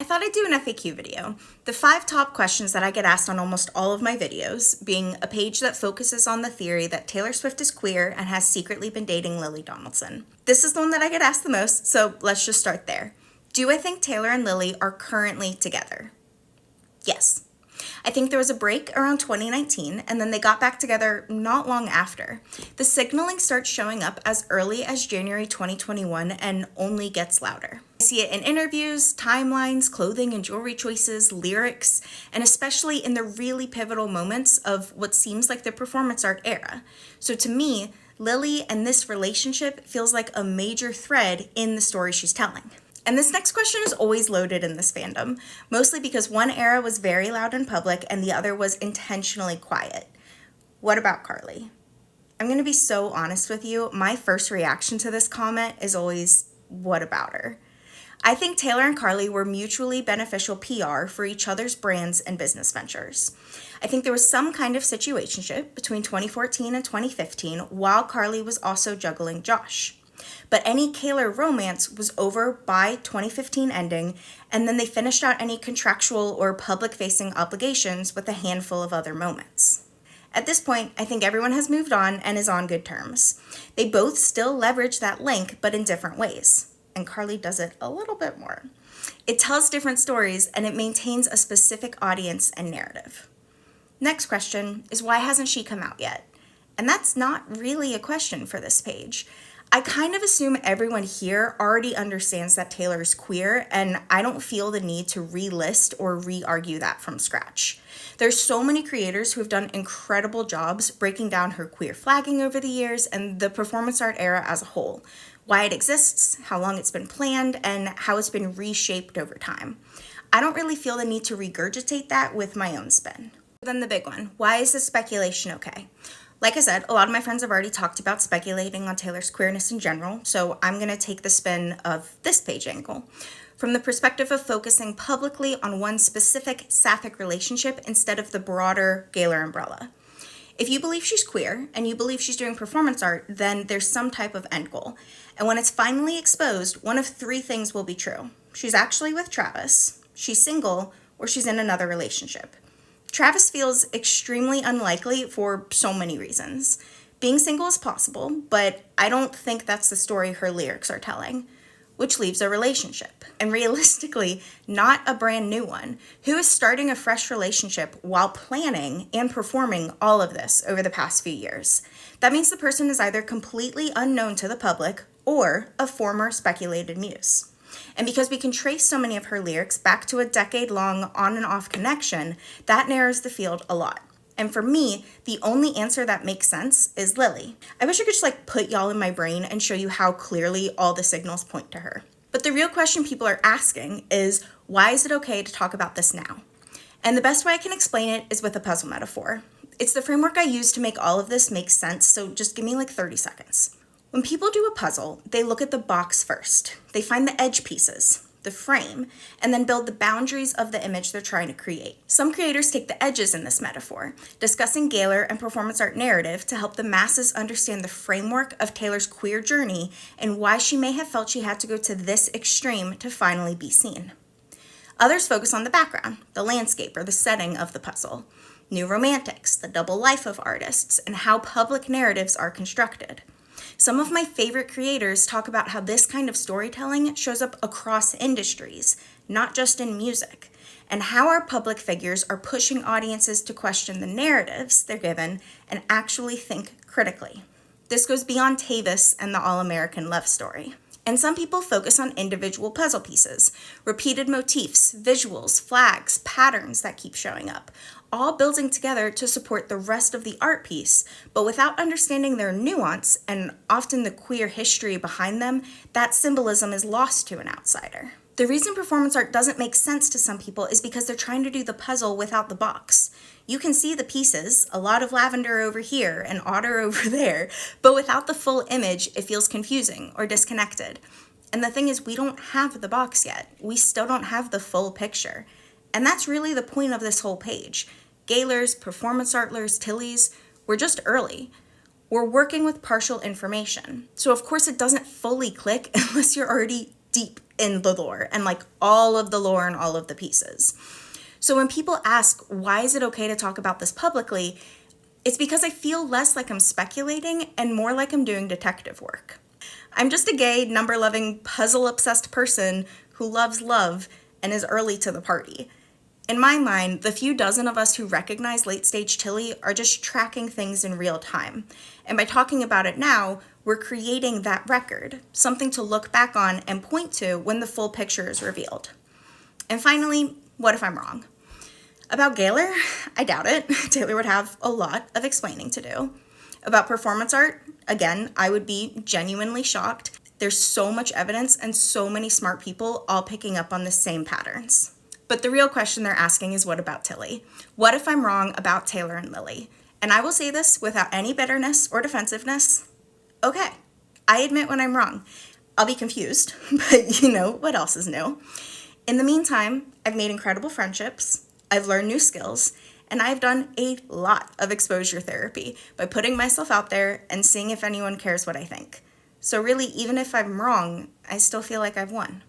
I thought I'd do an FAQ video. The 5 top questions that I get asked on almost all of my videos, being a page that focuses on the theory that Taylor Swift is queer and has secretly been dating Lily Donaldson. This is the one that I get asked the most, so let's just start there. Do I think Taylor and Lily are currently together? Yes. I think there was a break around 2019, and then they got back together not long after. The signaling starts showing up as early as January 2021 and only gets louder. I see it in interviews, timelines, clothing and jewelry choices, lyrics, and especially in the really pivotal moments of what seems like the performance art era. So to me, Lily and this relationship feels like a major thread in the story she's telling. And this next question is always loaded in this fandom, mostly because one era was very loud in public and the other was intentionally quiet. What about Carly? I'm going to be so honest with you, my first reaction to this comment is always, what about her? I think Taylor and Carly were mutually beneficial PR for each other's brands and business ventures. I think there was some kind of situationship between 2014 and 2015 while Carly was also juggling Josh. But any Taylor romance was over by 2015 ending, and then they finished out any contractual or public-facing obligations with a handful of other moments. At this point, I think everyone has moved on and is on good terms. They both still leverage that link, but in different ways. And Carly does it a little bit more. It tells different stories, and it maintains a specific audience and narrative. Next question is, why hasn't she come out yet? And that's not really a question for this page. I kind of assume everyone here already understands that Taylor is queer, and I don't feel the need to relist or re-argue that from scratch. There's so many creators who have done incredible jobs breaking down her queer flagging over the years and the performance art era as a whole, why it exists, how long it's been planned, and how it's been reshaped over time. I don't really feel the need to regurgitate that with my own spin. Then the big one, why is this speculation okay? Like I said, a lot of my friends have already talked about speculating on Taylor's queerness in general, so I'm going to take the spin of this page angle, from the perspective of focusing publicly on one specific sapphic relationship instead of the broader Gaylor umbrella. If you believe she's queer and you believe she's doing performance art, then there's some type of end goal. And when it's finally exposed, one of 3 things will be true. She's actually with Travis, she's single, or she's in another relationship. Travis feels extremely unlikely for so many reasons. Being single is possible, but I don't think that's the story her lyrics are telling, which leaves a relationship, and realistically, not a brand new one. Who is starting a fresh relationship while planning and performing all of this over the past few years? That means the person is either completely unknown to the public or a former speculated muse. And because we can trace so many of her lyrics back to a decade-long on and off connection, that narrows the field a lot. And for me, the only answer that makes sense is Lily. I wish I could just put y'all in my brain and show you how clearly all the signals point to her. But the real question people are asking is, why is it okay to talk about this now? And the best way I can explain it is with a puzzle metaphor. It's the framework I use to make all of this make sense, so just give me 30 seconds. When people do a puzzle, they look at the box first. They find the edge pieces, the frame, and then build the boundaries of the image they're trying to create. Some creators take the edges in this metaphor, discussing Gaylor and performance art narrative to help the masses understand the framework of Taylor's queer journey and why she may have felt she had to go to this extreme to finally be seen. Others focus on the background, the landscape or the setting of the puzzle, new romantics, the double life of artists, and how public narratives are constructed. Some of my favorite creators talk about how this kind of storytelling shows up across industries, not just in music, and how our public figures are pushing audiences to question the narratives they're given and actually think critically. This goes beyond Tavis and the All-American Love Story. And some people focus on individual puzzle pieces, repeated motifs, visuals, flags, patterns that keep showing up, all building together to support the rest of the art piece, but without understanding their nuance and often the queer history behind them, that symbolism is lost to an outsider. The reason performance art doesn't make sense to some people is because they're trying to do the puzzle without the box. You can see the pieces, a lot of lavender over here and otter over there, but without the full image, it feels confusing or disconnected. And the thing is, we don't have the box yet. We still don't have the full picture. And that's really the point of this whole page. Gaylors, performance artlers, Tillys, we're just early. We're working with partial information. So of course it doesn't fully click unless you're already deep in the lore and like all of the lore and all of the pieces. So when people ask, why is it okay to talk about this publicly? It's because I feel less like I'm speculating and more like I'm doing detective work. I'm just a gay, number-loving, puzzle-obsessed person who loves love and is early to the party. In my mind, the few dozen of us who recognize late-stage Tilly are just tracking things in real time. And by talking about it now, we're creating that record, something to look back on and point to when the full picture is revealed. And finally, what if I'm wrong? About Gaylor, I doubt it. Taylor would have a lot of explaining to do. About performance art, again, I would be genuinely shocked. There's so much evidence and so many smart people all picking up on the same patterns. But the real question they're asking is, what about Tilly? What if I'm wrong about Taylor and Lily? And I will say this without any bitterness or defensiveness. Okay, I admit when I'm wrong. I'll be confused, but you know, what else is new? In the meantime, I've made incredible friendships, I've learned new skills, and I've done a lot of exposure therapy by putting myself out there and seeing if anyone cares what I think. So really, even if I'm wrong, I still feel like I've won.